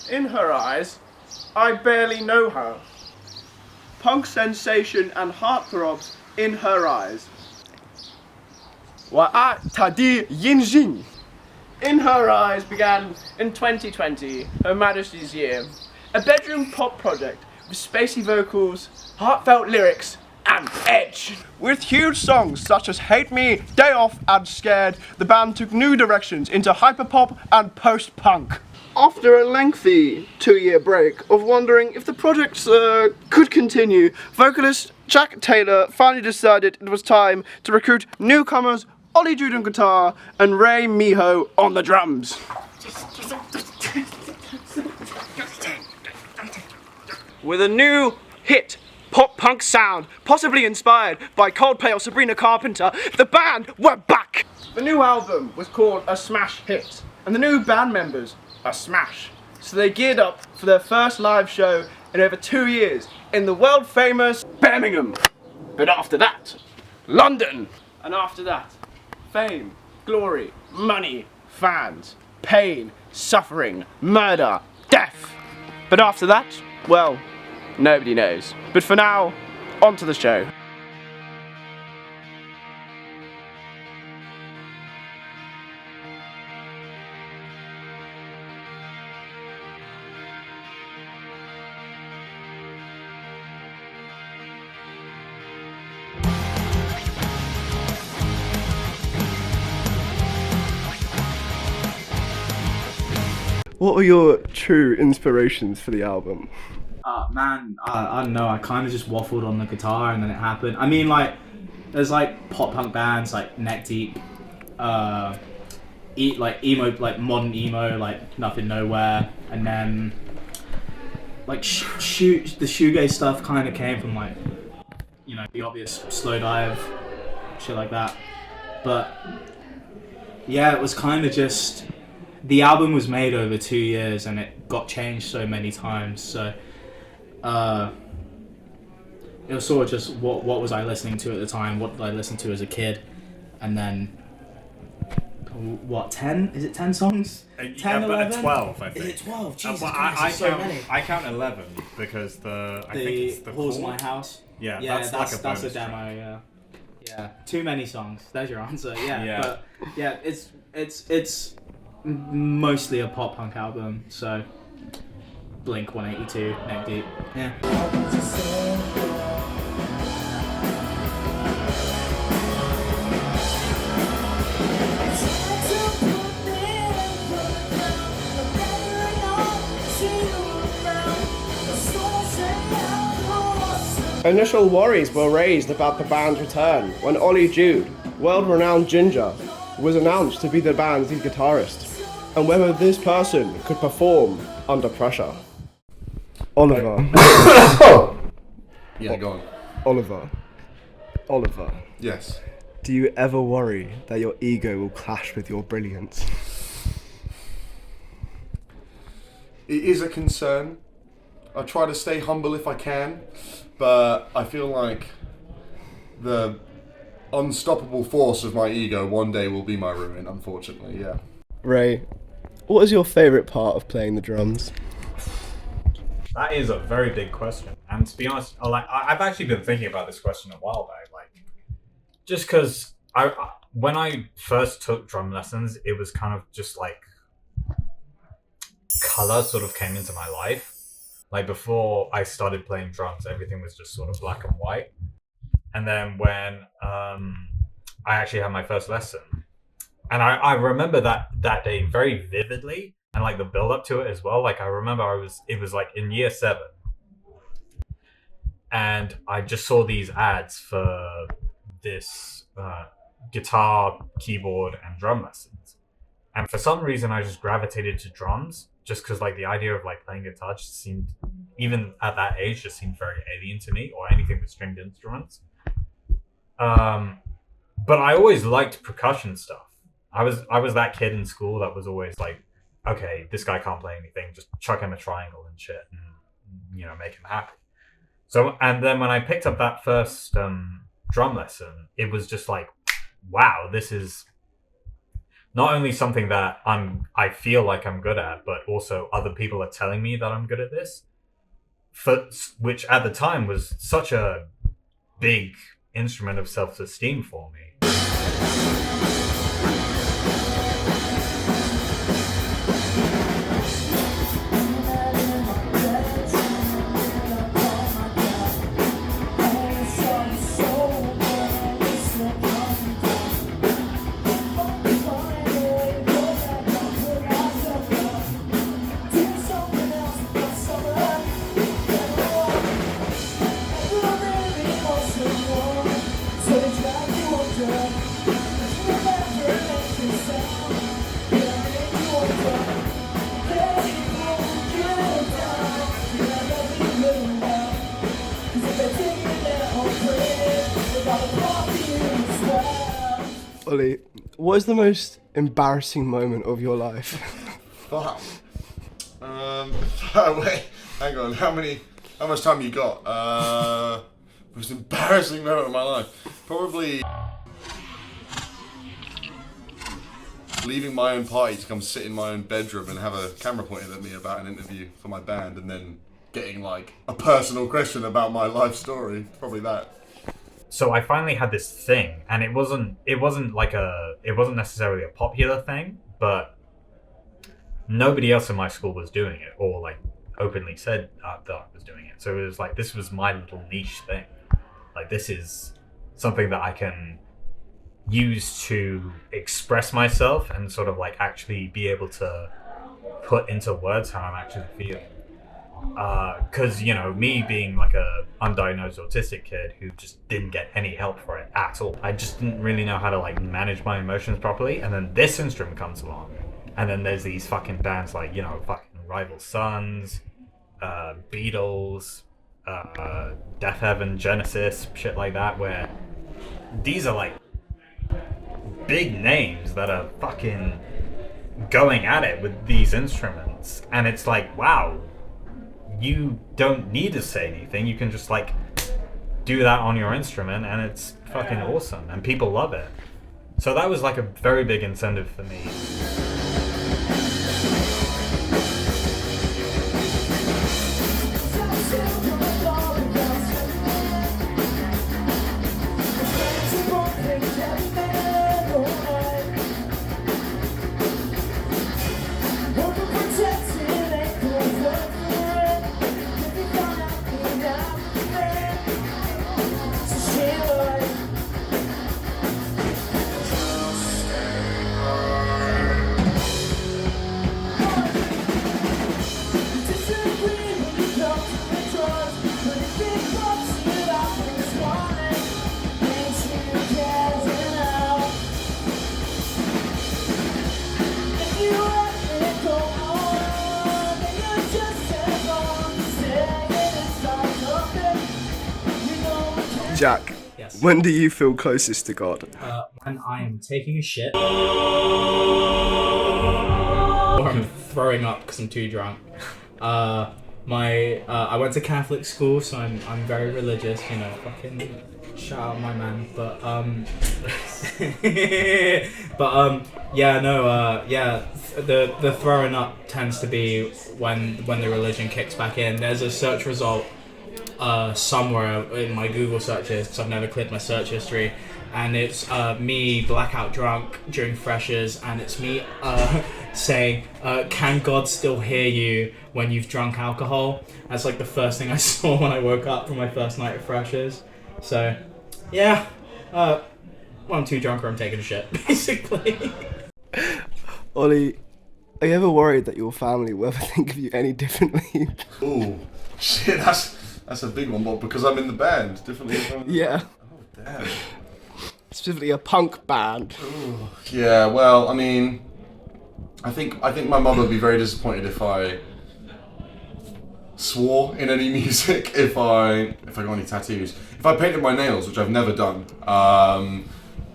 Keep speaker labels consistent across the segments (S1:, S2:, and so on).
S1: In her eyes, I barely know her. Punk sensation and heartthrobs in her eyes. Wa'a Tadi Yinjin. In Her Eyes began in 2020, Her Majesty's Year. A bedroom pop project with spacey vocals, heartfelt lyrics, and edge. With huge songs such as Hate Me, Day Off, and Scared, the band took new directions into hyperpop and post-punk. After a lengthy 2-year break of wondering if the projects could continue, vocalist Jack Taylor finally decided it was time to recruit newcomers Ollie Jude on guitar and Ray Miho on the drums. With a new hit pop-punk sound, possibly inspired by Coldplay or Sabrina Carpenter, the band were back! The new album was called a smash hit, and the new band members a smash. So they geared up for their first live show in over 2 years in the world famous Birmingham. But after that, London. And after that, fame, glory, money, fans, pain, suffering, murder, death. But after that, well, nobody knows. But for now, on to the show. What were your true inspirations for the album?
S2: I don't know, I kind of just waffled on the guitar and then it happened. I mean, like, there's like pop punk bands like Neck Deep, like emo, like modern emo, like Nothing Nowhere, and then like the shoegaze stuff kind of came from like, you know, the obvious Slowdive, shit like that. But yeah, it was kind of just, the album was made over 2 years and it got changed so many times, so it was sort of just what was I listening to at the time, what did I listen to as a kid, and then what, 10? Is it 10 songs? 10, 11?
S3: 12, I think.
S2: Is it 12? Jesus
S3: Well,
S2: Christ, so many.
S3: I count 11 because I think it's the
S2: Halls of
S3: chord.
S2: My House.
S3: Yeah,
S2: Yeah,
S3: that's like a
S2: that's a
S3: bonus
S2: demo.
S3: track.
S2: Yeah, too many songs. There's your answer. Yeah,
S3: Yeah.
S2: But yeah, it's mostly a pop punk album. So Blink 182, Neck Deep. Yeah.
S1: Initial worries were raised about the band's return when Ollie Jude, world-renowned ginger, was announced to be the band's lead guitarist, and whether this person could perform under pressure. Oliver.
S4: Yeah, go on.
S1: Oliver.
S4: Yes.
S1: Do you ever worry that your ego will clash with your brilliance?
S4: It is a concern. I try to stay humble if I can, but I feel like the unstoppable force of my ego one day will be my ruin, unfortunately, yeah.
S1: Ray, what is your favourite part of playing the drums?
S3: That is a very big question, and to be honest, I've actually been thinking about this question a while back. Like, just because when I first took drum lessons, it was kind of just like color sort of came into my life. Like, before I started playing drums, everything was just sort of black and white. And then when I actually had my first lesson, and I remember that day very vividly, and like the build up to it as well. Like, I remember it was like in year 7, and I just saw these ads for this guitar, keyboard, and drum lessons. And for some reason, I just gravitated to drums, just because like the idea of like playing guitar just seemed, even at that age, just seemed very alien to me, or anything with stringed instruments. But I always liked percussion stuff. I was that kid in school that was always like, okay, this guy can't play anything, just chuck him a triangle and shit, and, you know, make him happy. So, and then when I picked up that first drum lesson, it was just like, wow, this is not only something that I feel like I'm good at, but also other people are telling me that I'm good at this. Which at the time was such a big instrument of self-esteem for me.
S1: Ollie, what is the most embarrassing moment of your life?
S4: Fuck. Wait, hang on. How much time you got? Most embarrassing moment of my life. Probably leaving my own party to come sit in my own bedroom and have a camera pointed at me about an interview for my band, and then getting like a personal question about my life story. Probably that.
S3: So I finally had this thing, and it wasn't necessarily a popular thing, but nobody else in my school was doing it, or like openly said that I was doing it. So it was like, this was my little niche thing. Like, this is something that I can use to express myself and sort of like actually be able to put into words how I'm actually feeling. Because, you know, me being like a undiagnosed autistic kid who just didn't get any help for it at all, I just didn't really know how to like manage my emotions properly. And then this instrument comes along, and then there's these fucking bands like, you know, fucking Rival Sons, Beatles, Death Heaven, Genesis, shit like that, where these are like big names that are fucking going at it with these instruments. And it's like, wow, you don't need to say anything. You can just like do that on your instrument, and it's fucking awesome, and people love it. So that was like a very big incentive for me.
S1: Jack,
S2: Yes.
S1: when do you feel closest to God?
S2: When I am taking a shit, or I'm throwing up because I'm too drunk. I went to Catholic school, so I'm very religious. You know, fucking shout out my man. But the throwing up tends to be when the religion kicks back in. There's a search result somewhere in my Google searches, because I've never cleared my search history, and it's me blackout drunk during freshers, and it's me saying, can God still hear you when you've drunk alcohol? That's like the first thing I saw when I woke up from my first night of freshers. So yeah, when I'm too drunk or I'm taking a shit, basically.
S1: Ollie, are you ever worried that your family will ever think of you any differently?
S4: Ooh, shit, that's a big one, but because I'm in the band, differently.
S1: Yeah.
S4: Oh, damn.
S1: Specifically a punk band.
S4: Ooh. Yeah, well, I mean, I think my mother would be very disappointed if I swore in any music, if I got any tattoos. If I painted my nails, which I've never done,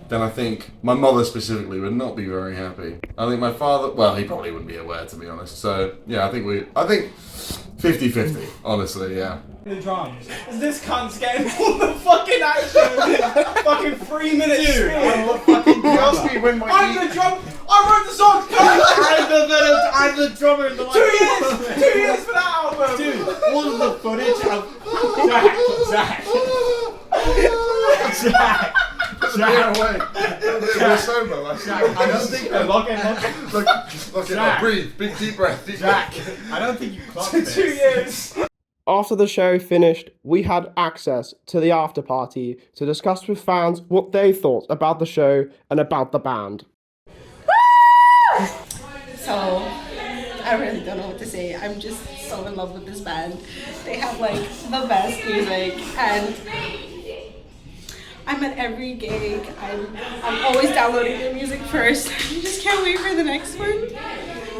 S4: then I think my mother specifically would not be very happy. I think my father, well, he probably wouldn't be aware, to be honest. So yeah, I think 50-50, honestly, yeah.
S2: The drums. This cunt's getting all the fucking action. Fucking 3 minutes.
S4: Dude, I'm the fucking drummer.
S2: I'm the drum.
S1: I wrote the song.
S3: I'm the drummer in the
S1: 2 years. 2 years for that album.
S3: Dude, all of the footage of Jack.
S4: Away. We're sober. Like,
S3: I don't think lock it.
S4: Breathe. Big deep breath.
S3: Jack. I don't think you clocked this.
S1: 2 years. After the show finished, we had access to the after party to discuss with fans what they thought about the show and about the band.
S5: So, I really don't know what to say. I'm just so in love with this band. They have like the best music, and I'm at every gig. I'm always downloading their music first. I just can't wait for the next one.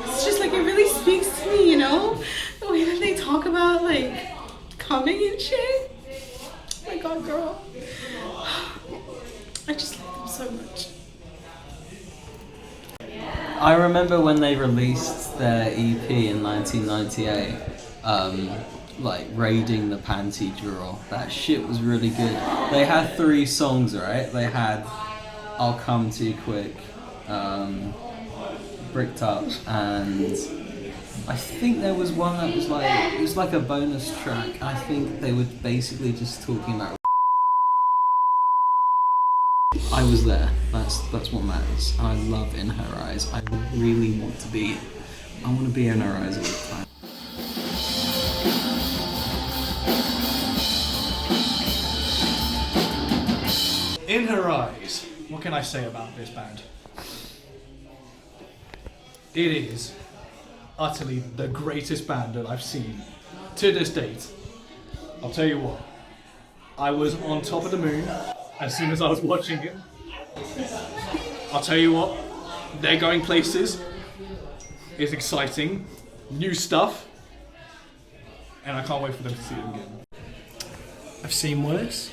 S5: It's just like it really speaks to me, you know? The way that they talk about like coming and shit. Oh my god, girl. I just love them so much.
S6: I remember when they released their EP in 1998, like Raiding the Panty Drawer. That shit was really good. They had 3 songs, right? They had I'll Come Too Quick, Bricked Up, and I think there was one that was like, it was like a bonus track. I think they were basically just talking about. I was there. That's what matters. And I love In Her Eyes. I really want to be. I want to be in her eyes all the time.
S7: In Her Eyes. What can I say about this band? It is utterly the greatest band that I've seen to this date. I'll tell you what. I was on top of the moon as soon as I was watching it. I'll tell you what, they're going places. It's exciting, new stuff, and I can't wait for them to see it again.
S8: I've seen worse.